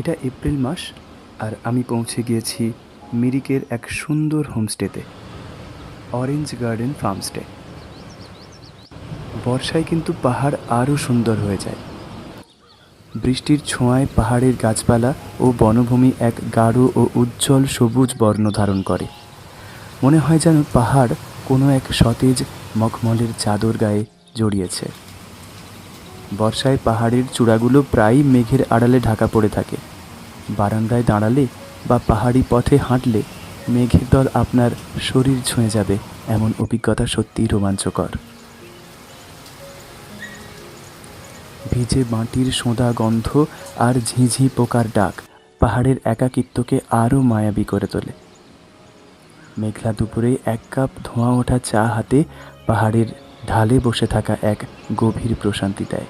এটা এপ্রিল মাস, আর আমি পৌঁছে গিয়েছি মিরিকের এক সুন্দর হোমস্টেতে, অরেঞ্জ গার্ডেন ফার্মস্টে। বর্ষায় কিন্তু পাহাড় আরও সুন্দর হয়ে যায়। বৃষ্টির ছোঁয়ায় পাহাড়ের গাছপালা ও বনভূমি এক গাঢ় ও উজ্জ্বল সবুজ বর্ণ ধারণ করে। মনে হয় যেন পাহাড় কোনো এক সতেজ মখমলের চাদর গায়ে জড়িয়েছে। বর্ষায় পাহাড়ের চূড়াগুলো প্রায়ই মেঘের আড়ালে ঢাকা পড়ে থাকে। বারান্দায় দাঁড়ালে বা পাহাড়ি পথে হাঁটলে মেঘের দল আপনার শরীর ছুঁয়ে যাবে, এমন অভিজ্ঞতা সত্যিই রোমাঞ্চকর। ভিজে মাটির সোঁদা গন্ধ আর ঝিঁঝি পোকার ডাক পাহাড়ের একাকিত্বকে আরও মায়াবী করে তোলে। মেঘলা দুপুরে এক কাপ ধোঁয়া ওঠা চা হাতে পাহাড়ের ঢালে বসে থাকা এক গভীর প্রশান্তি দেয়।